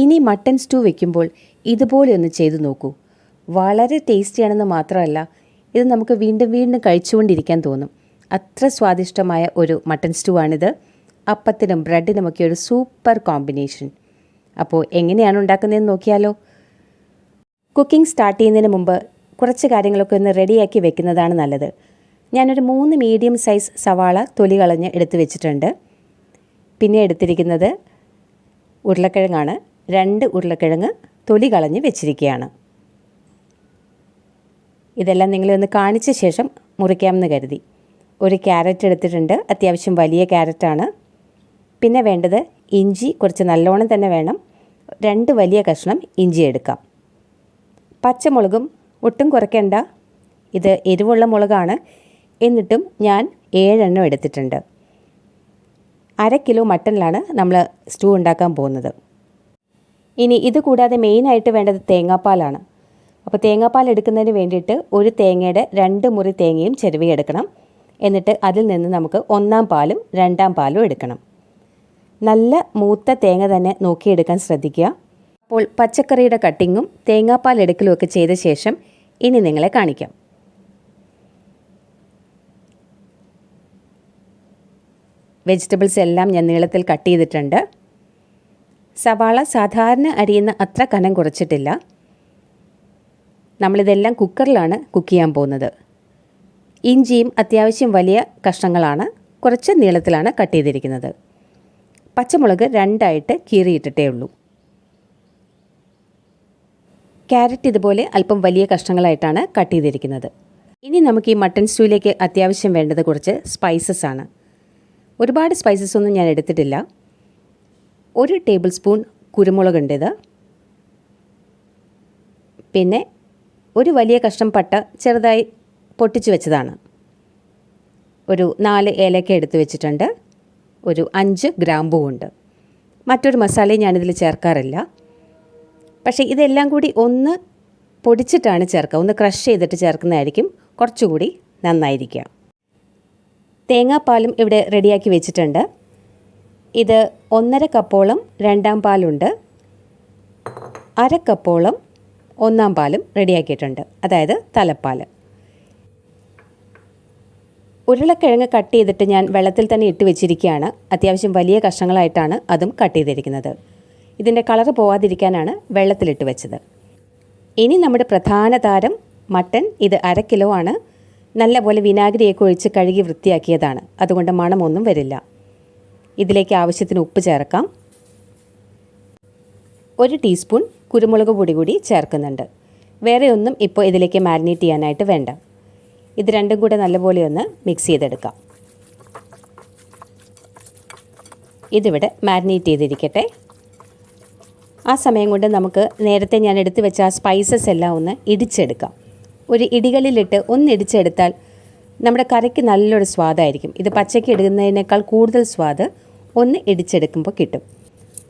ഇനി mutton stew വെക്കുമ്പോൾ ഇതുപോലെ ഒന്ന് ചെയ്തു നോക്കൂ. വളരെ ടേസ്റ്റിയാണെന്ന് മാത്രമല്ല, ഇത് നമുക്ക് വീണ്ടും വീണ്ടും കഴിച്ചുകൊണ്ടിരിക്കാൻ തോന്നും. അത്ര സ്വാദിഷ്ടമായ ഒരു മട്ടൺ സ്റ്റൂ ആണിത്. അപ്പത്തിനും ബ്രെഡിനുമൊക്കെ ഒരു സൂപ്പർ കോമ്പിനേഷൻ. അപ്പോൾ എങ്ങനെയാണ് ഉണ്ടാക്കുന്നതെന്ന് നോക്കിയാലോ. കുക്കിംഗ് സ്റ്റാർട്ട് ചെയ്യുന്നതിന് മുമ്പ് കുറച്ച് കാര്യങ്ങളൊക്കെ ഒന്ന് റെഡിയാക്കി വെക്കുന്നതാണ് നല്ലത്. ഞാനൊരു 3 മീഡിയം സൈസ് സവാള തൊലി കളഞ്ഞ് എടുത്ത് വെച്ചിട്ടുണ്ട്. പിന്നെ എടുത്തിരിക്കുന്നത് ഉരുളക്കിഴങ്ങാണ്. 2 ഉരുളക്കിഴങ്ങ് തൊലി കളഞ്ഞ് വെച്ചിരിക്കുകയാണ്. ഇതെല്ലാം നിങ്ങളെ ഒന്ന് കാണിച്ച ശേഷം മുറിക്കാമെന്ന് കരുതി. ഒരു ക്യാരറ്റ് എടുത്തിട്ടുണ്ട്. അത്യാവശ്യം വലിയ ക്യാരറ്റാണ്. പിന്നെ വേണ്ടത് ഇഞ്ചി, കുറച്ച് നല്ലോണം തന്നെ വേണം. 2 വലിയ കഷ്ണം ഇഞ്ചി എടുക്കാം. പച്ചമുളകും ഒട്ടും കുറയ്ക്കേണ്ട. ഇത് എരിവുള്ള മുളകാണ്. എന്നിട്ടും ഞാൻ 7 എണ്ണം എടുത്തിട്ടുണ്ട്. 1/2 കിലോ മട്ടണിലാണ് നമ്മൾ സ്റ്റൂ ഉണ്ടാക്കാൻ പോകുന്നത്. ഇനി ഇത് കൂടാതെ മെയിനായിട്ട് വേണ്ടത് തേങ്ങാപ്പാലാണ്. അപ്പോൾ തേങ്ങാപ്പാൽ എടുക്കുന്നതിന് വേണ്ടിയിട്ട് ഒരു തേങ്ങയുടെ 2 മുറി തേങ്ങയും ചിരവിയെടുക്കണം. എന്നിട്ട് അതിൽ നിന്ന് നമുക്ക് 1-ാം പാലും 2-ാം പാലും എടുക്കണം. നല്ല മൂത്ത തേങ്ങ തന്നെ നോക്കിയെടുക്കാൻ ശ്രദ്ധിക്കുക. അപ്പോൾ പച്ചക്കറിയുടെ കട്ടിങ്ങും തേങ്ങാപ്പാൽ എടുക്കലും ഒക്കെ ചെയ്ത ശേഷം ഇനി നിങ്ങളെ കാണിക്കാം. വെജിറ്റബിൾസ് എല്ലാം ഞാൻ നീളത്തിൽ കട്ട് ചെയ്തിട്ടുണ്ട്. സവാള സാധാരണ അരിയുന്ന അത്ര കനം കുറച്ചിട്ടില്ല. നമ്മളിതെല്ലാം കുക്കറിലാണ് കുക്ക് ചെയ്യാൻ പോകുന്നത്. ഇഞ്ചിയും അത്യാവശ്യം വലിയ കഷ്ണങ്ങളാണ്. കുറച്ച് നീളത്തിലാണ് കട്ട് ചെയ്തിരിക്കുന്നത്. പച്ചമുളക് 2ആയിട്ട് കീറിയിട്ടിട്ടേ ഉള്ളൂ. ക്യാരറ്റ് ഇതുപോലെ അല്പം വലിയ കഷ്ണങ്ങളായിട്ടാണ് കട്ട് ചെയ്തിരിക്കുന്നത്. ഇനി നമുക്ക് ഈ മട്ടൺ സ്റ്റൂവിലേക്ക് അത്യാവശ്യം വേണ്ടത് കുറച്ച് സ്പൈസസ് ആണ്. ഒരുപാട് സ്പൈസസ് ഒന്നും ഞാൻ എടുത്തിട്ടില്ല. 1 ടേബിൾ സ്പൂൺ കുരുമുളകുണ്ട്. പിന്നെ ഒരു വലിയ കഷ്ണം പട്ട ചെറുതായി പൊട്ടിച്ച് വെച്ചതാണ്. ഒരു 4 ഏലക്ക എടുത്ത് വെച്ചിട്ടുണ്ട്. ഒരു 5 ഗ്രാമ്പുമുണ്ട്. മറ്റൊരു മസാലയും ഞാനിതിൽ ചേർക്കാറില്ല. പക്ഷേ ഇതെല്ലാം കൂടി ഒന്ന് പൊടിച്ചിട്ടാണ് ചേർക്കുക. ഒന്ന് ക്രഷ് ചെയ്തിട്ട് ചേർക്കുന്നതായിരിക്കും കുറച്ചുകൂടി നന്നായിരിക്കുക. തേങ്ങാപ്പാലും ഇവിടെ റെഡിയാക്കി വെച്ചിട്ടുണ്ട്. ഇത് 1.5 കപ്പോളം 2-ാം പാലുണ്ട്. 1/2 കപ്പോളം 1-ാം പാലും റെഡിയാക്കിയിട്ടുണ്ട്. അതായത് തലപ്പാൽ. ഉരുളക്കിഴങ്ങ് കട്ട് ചെയ്തിട്ട് ഞാൻ വെള്ളത്തിൽ തന്നെ ഇട്ട് വെച്ചിരിക്കുകയാണ്. അത്യാവശ്യം വലിയ കഷ്ണങ്ങളായിട്ടാണ് അതും കട്ട് ചെയ്തിരിക്കുന്നത്. ഇതിൻ്റെ കളറ് പോവാതിരിക്കാനാണ് വെള്ളത്തിലിട്ട് വെച്ചത്. ഇനി നമ്മുടെ പ്രധാന താരം മട്ടൺ. ഇത് 1/2 കിലോ ആണ്. നല്ലപോലെ വിനാഗിരിയൊക്കെ ഒഴിച്ച് കഴുകി വൃത്തിയാക്കിയതാണ്. അതുകൊണ്ട് മണമൊന്നും വരില്ല. ഇതിലേക്ക് ആവശ്യത്തിന് ഉപ്പ് ചേർക്കാം. 1 ടീസ്പൂൺ കുരുമുളക് പൊടി കൂടി ചേർക്കുന്നുണ്ട്. വേറെ ഒന്നും ഇപ്പോൾ ഇതിലേക്ക് മാരിനേറ്റ് ചെയ്യാനായിട്ട് വേണ്ട. ഇത് രണ്ടും കൂടെ നല്ലപോലെ ഒന്ന് മിക്സ് ചെയ്തെടുക്കാം. ഇതിവിടെ മാരിനേറ്റ് ചെയ്തിരിക്കട്ടെ. ആ സമയം കൊണ്ട് നമുക്ക് നേരത്തെ ഞാൻ എടുത്തു വെച്ച ആ സ്പൈസസ് എല്ലാം ഒന്ന് ഇടിച്ചെടുക്കാം. ഒരു ഇടികളിലിട്ട് ഒന്ന് ഇടിച്ചെടുത്താൽ നമ്മുടെ കറിക്ക് നല്ലൊരു സ്വാദായിരിക്കും. ഇത് പച്ചയ്ക്ക് ഇടുന്നതിനേക്കാൾ കൂടുതൽ സ്വാദ് ഒന്ന് ഇടിച്ചെടുക്കുമ്പോൾ കിട്ടും.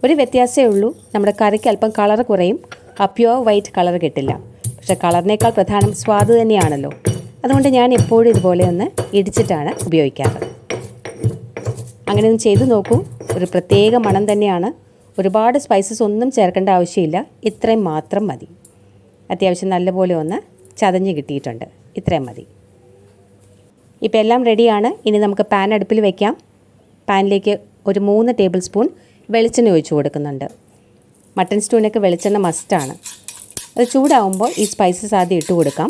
ഒരു വ്യത്യാസമേ ഉള്ളൂ. നമ്മുടെ കറിക്ക് അല്പം കളർ കുറയും. ആ പ്യുവർ വൈറ്റ് കളർ കിട്ടില്ല. പക്ഷേ കളറിനേക്കാൾ പ്രധാനം സ്വാദ് തന്നെയാണല്ലോ. അതുകൊണ്ട് ഞാൻ എപ്പോഴും ഇതുപോലെ ഒന്ന് ഇടിച്ചിട്ടാണ് ഉപയോഗിക്കാറ്. അങ്ങനെ ഒന്ന് ചെയ്തു നോക്കൂ. ഒരു പ്രത്യേക മണം തന്നെയാണ്. ഒരുപാട് സ്പൈസസ് ഒന്നും ചേർക്കേണ്ട ആവശ്യമില്ല. ഇത്രയും മാത്രം മതി. അത്യാവശ്യം നല്ലപോലെ ഒന്ന് ചതഞ്ഞ് കിട്ടിയിട്ടുണ്ട്. ഇത്രയും മതി. ഇപ്പോൾ എല്ലാം റെഡിയാണ്. ഇനി നമുക്ക് പാൻ അടുപ്പിൽ വയ്ക്കാം. പാനിലേക്ക് ഒരു 3 ടേബിൾ സ്പൂൺ വെളിച്ചെണ്ണ ഒഴിച്ചു കൊടുക്കുന്നുണ്ട്. മട്ടൺ സ്റ്റൂവിനൊക്കെ വെളിച്ചെണ്ണ മസ്റ്റാണ്. അത് ചൂടാവുമ്പോൾ ഈ സ്പൈസസ് ആദ്യം ഇട്ട് കൊടുക്കാം.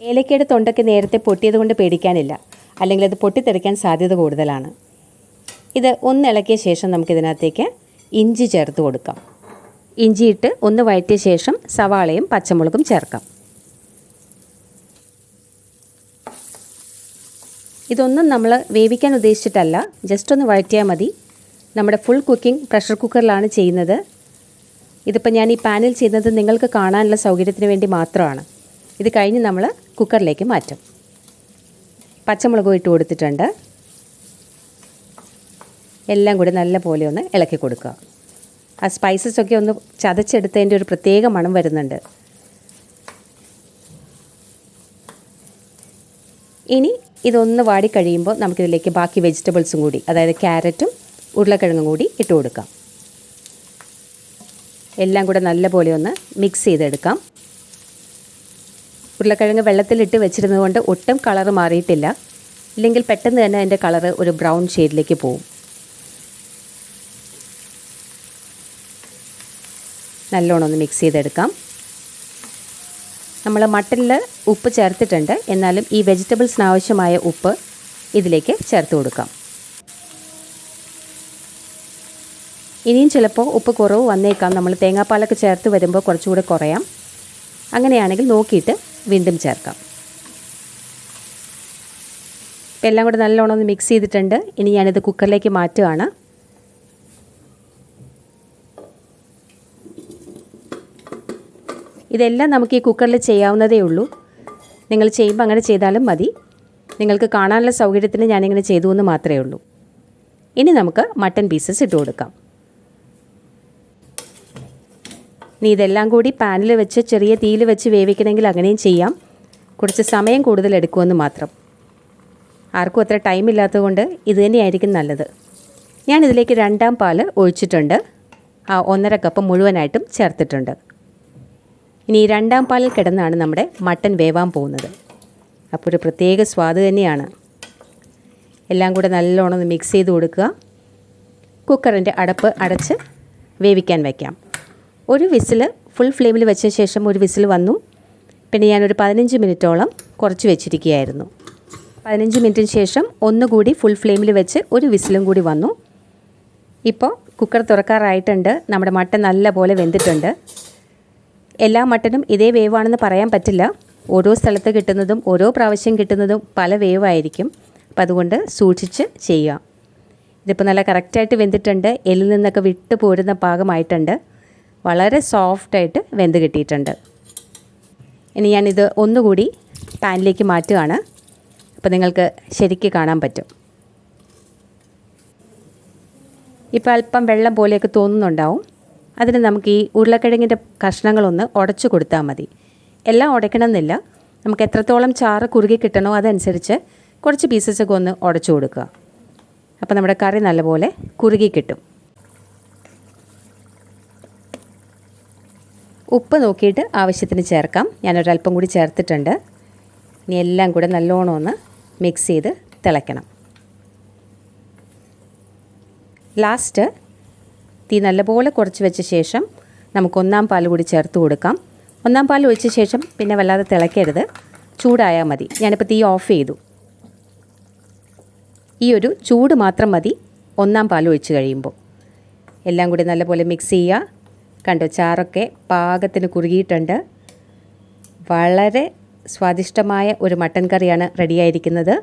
ഏലക്കയുടെ തൊണ്ടൊക്കെ നേരത്തെ പൊട്ടിയത് കൊണ്ട് പേടിക്കാനില്ല. അല്ലെങ്കിൽ അത് പൊട്ടിത്തെറിക്കാൻ സാധ്യത കൂടുതലാണ്. ഇത് ഒന്ന് ഇളക്കിയ ശേഷം നമുക്കിതിനകത്തേക്ക് ഇഞ്ചി ചേർത്ത് കൊടുക്കാം. ഇഞ്ചിയിട്ട് ഒന്ന് വഴറ്റിയ ശേഷം സവാളയും പച്ചമുളകും ചേർക്കാം. ഇതൊന്നും നമ്മൾ വേവിക്കാൻ ഉദ്ദേശിച്ചിട്ടല്ല, ജസ്റ്റ് ഒന്ന് വഴറ്റിയാൽ മതി. നമ്മുടെ ഫുൾ കുക്കിംഗ് പ്രഷർ കുക്കറിലാണ് ചെയ്യുന്നത്. ഇതിപ്പോൾ ഞാൻ ഈ പാനിൽ ചെയ്യുന്നത് നിങ്ങൾക്ക് കാണാനുള്ള സൗകര്യത്തിന് വേണ്ടി മാത്രമാണ്. ഇത് കഴിഞ്ഞ് നമ്മൾ കുക്കറിലേക്ക് മാറ്റും. പച്ചമുളകും ഇട്ട് കൊടുത്തിട്ടുണ്ട്. എല്ലാം കൂടി നല്ല പോലെ ഒന്ന് ഇളക്കി കൊടുക്കുക. ആ സ്പൈസസൊക്കെ ഒന്ന് ചതച്ചെടുത്തതിൻ്റെ ഒരു പ്രത്യേക മണം വരുന്നുണ്ട്. ഇനി ഇതൊന്ന് വാടിക്കഴിയുമ്പോൾ നമുക്കിതിലേക്ക് ബാക്കി വെജിറ്റബിൾസും കൂടി, അതായത് ക്യാരറ്റും ഉരുളക്കിഴങ്ങും കൂടി ഇട്ട് കൊടുക്കാം. എല്ലാം കൂടെ നല്ലപോലെ ഒന്ന് മിക്സ് ചെയ്തെടുക്കാം. ഉരുളക്കിഴങ്ങ് വെള്ളത്തിലിട്ട് വെച്ചിരുന്നതുകൊണ്ട് ഒട്ടും കളറ് മാറിയിട്ടില്ല. ഇല്ലെങ്കിൽ പെട്ടെന്ന് തന്നെ അതിൻ്റെ കളറ് ഒരു ബ്രൗൺ ഷെയ്ഡിലേക്ക് പോവും. നല്ലോണം ഒന്ന് മിക്സ് ചെയ്തെടുക്കാം. നമ്മൾ മട്ടനിൽ ഉപ്പ് ചേർത്തിട്ടുണ്ട്, എന്നാലും ഈ വെജിറ്റബിൾസിന് ആവശ്യമായ ഉപ്പ് ഇതിലേക്ക് ചേർത്ത് കൊടുക്കാം. ഇനിയും ചിലപ്പോൾ ഉപ്പ് കുറവ് വന്നേക്കാം. നമ്മൾ തേങ്ങാപ്പാലൊക്കെ ചേർത്ത് വരുമ്പോൾ കുറച്ചുകൂടെ കുറയാം. അങ്ങനെയാണെങ്കിൽ നോക്കിയിട്ട് വീണ്ടും ചേർക്കാം. ഇപ്പം എല്ലാം കൂടെ നല്ലോണം ഒന്ന് മിക്സ് ചെയ്തിട്ടുണ്ട്. ഇനി ഞാനിത് കുക്കറിലേക്ക് മാറ്റുകയാണ്. ഇതെല്ലാം നമുക്ക് ഈ കുക്കറിൽ ചെയ്യാവുന്നതേ ഉള്ളൂ. നിങ്ങൾ ചെയ്യുമ്പോൾ അങ്ങനെ ചെയ്താലും മതി. നിങ്ങൾക്ക് കാണാനുള്ള സൗകര്യത്തിന് ഞാനിങ്ങനെ ചെയ്തു എന്ന് മാത്രമേ ഉള്ളൂ. ഇനി നമുക്ക് മട്ടൻ പീസസ് ഇട്ട് കൊടുക്കാം. ഇനി ഇതെല്ലാം കൂടി പാനിൽ വെച്ച് ചെറിയ തീയിൽ വെച്ച് വേവിക്കണമെങ്കിൽ അങ്ങനെയും ചെയ്യാം. കുറച്ച് സമയം കൂടുതൽ എടുക്കുമെന്ന് മാത്രം. ആർക്കും അത്ര ടൈം ഇല്ലാത്തതുകൊണ്ട് ഇത് തന്നെയായിരിക്കും നല്ലത്. ഞാനിതിലേക്ക് 2ാം പാൽ ഒഴിച്ചിട്ടുണ്ട്. ആ 1.5 കപ്പ് മുഴുവനായിട്ടും ചേർത്തിട്ടുണ്ട്. ഇനി 2ാം പാലിൽ കിടന്നാണ് നമ്മുടെ മട്ടൻ വേവാൻ പോകുന്നത്. അപ്പോൾ ഒരു പ്രത്യേക സ്വാദ് തന്നെയാണ്. എല്ലാം കൂടെ നല്ലോണം ഒന്ന് മിക്സ് ചെയ്ത് കൊടുക്കുക. കുക്കറിൻ്റെ അടപ്പ് അടച്ച് വേവിക്കാൻ വയ്ക്കാം. ഒരു വിസിൽ ഫുൾ ഫ്ലെയിമിൽ വെച്ച ശേഷം ഒരു വിസിൽ വന്നു. പിന്നെ ഞാനൊരു 15 മിനിറ്റോളം കുറച്ച് വെച്ചിരിക്കുകയായിരുന്നു. 15 മിനിറ്റിന് ശേഷം ഒന്നുകൂടി ഫുൾ ഫ്ലെയിമിൽ വെച്ച് ഒരു വിസിലും കൂടി വന്നു. ഇപ്പോൾ കുക്കർ തുറക്കാറായിട്ടുണ്ട്. നമ്മുടെ മട്ടൻ നല്ലപോലെ വെന്തിട്ടുണ്ട്. എല്ലാ മട്ടനും ഇതേ വേവാണെന്ന് പറയാൻ പറ്റില്ല. ഓരോ സ്ഥലത്ത് കിട്ടുന്നതും ഓരോ പ്രാവശ്യം കിട്ടുന്നതും പല വേവായിരിക്കും. അപ്പോൾ അതുകൊണ്ട് സൂക്ഷിച്ച് ചെയ്യാം. ഇതിപ്പോൾ നല്ല കറക്റ്റായിട്ട് വെന്തിട്ടുണ്ട്. എല്ലിൽ നിന്നൊക്കെ വിട്ട് പോരുന്ന പാകമായിട്ടുണ്ട്. വളരെ സോഫ്റ്റായിട്ട് വെന്ത് കിട്ടിയിട്ടുണ്ട്. ഇനി ഞാനിത് ഒന്നുകൂടി പാനിലേക്ക് മാറ്റുകയാണ്. അപ്പോൾ നിങ്ങൾക്ക് ശരിക്ക് കാണാൻ പറ്റും. ഇപ്പോൾ അല്പം വെള്ളം പോലെയൊക്കെ തോന്നുന്നുണ്ടാവും. അതിന് നമുക്ക് ഈ ഉരുളക്കിഴങ്ങിൻ്റെ കഷ്ണങ്ങളൊന്ന് ഉടച്ചു കൊടുത്താൽ മതി. എല്ലാം ഉടയ്ക്കണമെന്നില്ല. നമുക്ക് എത്രത്തോളം ചാറ് കുറുകി കിട്ടണോ അതനുസരിച്ച് കുറച്ച് പീസസൊക്കെ ഒന്ന് ഉടച്ചു കൊടുക്കുക. അപ്പോൾ നമ്മുടെ കറി നല്ലപോലെ കുറുകി കിട്ടും. ഉപ്പ് നോക്കിയിട്ട് ആവശ്യത്തിന് ചേർക്കാം. ഞാനൊരല്പം കൂടി ചേർത്തിട്ടുണ്ട്. ഇനി എല്ലാം കൂടെ നല്ലോണം ഒന്ന് മിക്സ് ചെയ്ത് തിളയ്ക്കണം. ലാസ്റ്റ് തീ നല്ലപോലെ കുറച്ച് വെച്ച ശേഷം നമുക്ക് 1ാം പാൽ കൂടി ചേർത്ത് കൊടുക്കാം. 1ാം പാൽ ഒഴിച്ച ശേഷം പിന്നെ വല്ലാതെ തിളയ്ക്കരുത്. ചൂടായാൽ മതി. ഞാനിപ്പോൾ തീ ഓഫ് ചെയ്തു. ഈ ഒരു ചൂട് മാത്രം മതി 1ാം പാൽ ഒഴിച്ച് കഴിയുമ്പോൾ. എല്ലാം കൂടി നല്ലപോലെ മിക്സ് ചെയ്യുക. കണ്ടോ, ചാറൊക്കെ പാകത്തിന് കുറുകിയിട്ടുണ്ട്. വളരെ സ്വാദിഷ്ടമായ ഒരു മട്ടൻ കറിയാണ് റെഡിയായിരിക്കുന്നത്.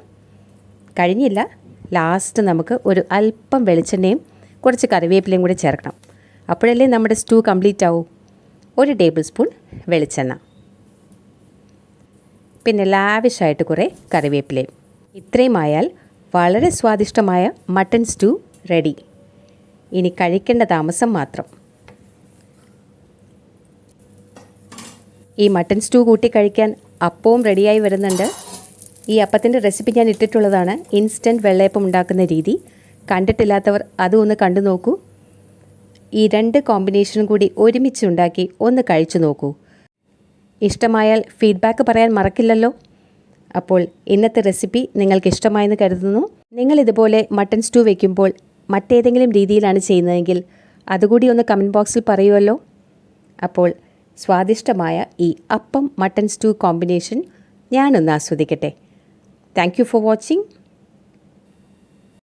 കഴിഞ്ഞില്ല. ലാസ്റ്റ് നമുക്ക് ഒരു അല്പം വെളിച്ചെണ്ണയും കുറച്ച് കറിവേപ്പിലയും കൂടി ചേർക്കണം. അപ്പോഴല്ലേ നമ്മുടെ സ്റ്റൂ കംപ്ലീറ്റ് ആവൂ. 1 ടേബിൾ സ്പൂൺ വെളിച്ചെണ്ണ, പിന്നെ ലാവിഷായിട്ട് കുറേ കറിവേപ്പിലയും. ഇത്രയും ആയാൽ വളരെ സ്വാദിഷ്ടമായ മട്ടൻ സ്റ്റൂ റെഡി. ഇനി കഴിക്കേണ്ട താമസം മാത്രം. ഈ മട്ടൻ സ്റ്റൂ കൂട്ടി കഴിക്കാൻ അപ്പവും റെഡിയായി വരുന്നുണ്ട്. ഈ അപ്പത്തിൻ്റെ റെസിപ്പി ഞാൻ ഇട്ടിട്ടുള്ളതാണ്. ഇൻസ്റ്റൻറ്റ് വെള്ളയപ്പം ഉണ്ടാക്കുന്ന രീതി. കണ്ടിട്ടില്ലാത്തവർ അതും ഒന്ന് കണ്ടു നോക്കൂ. ഈ 2 കോമ്പിനേഷനും കൂടി ഒരുമിച്ച് ഉണ്ടാക്കി ഒന്ന് കഴിച്ചു നോക്കൂ. ഇഷ്ടമായാൽ ഫീഡ്ബാക്ക് പറയാൻ മറക്കില്ലല്ലോ. അപ്പോൾ ഇന്നത്തെ റെസിപ്പി നിങ്ങൾക്ക് ഇഷ്ടമായെന്ന് കരുതുന്നു. നിങ്ങളിതുപോലെ മട്ടൻ സ്റ്റൂ വയ്ക്കുമ്പോൾ മറ്റേതെങ്കിലും രീതിയിലാണ് ചെയ്യുന്നതെങ്കിൽ അതുകൂടി ഒന്ന് കമൻറ്റ് ബോക്സിൽ പറയുമല്ലോ. അപ്പോൾ സ്വാദിഷ്ടമായ ഈ അപ്പം മട്ടൻ സ്റ്റൂ കോമ്പിനേഷൻ ഞാനൊന്ന് ആസ്വദിക്കട്ടെ. Thank you for watching.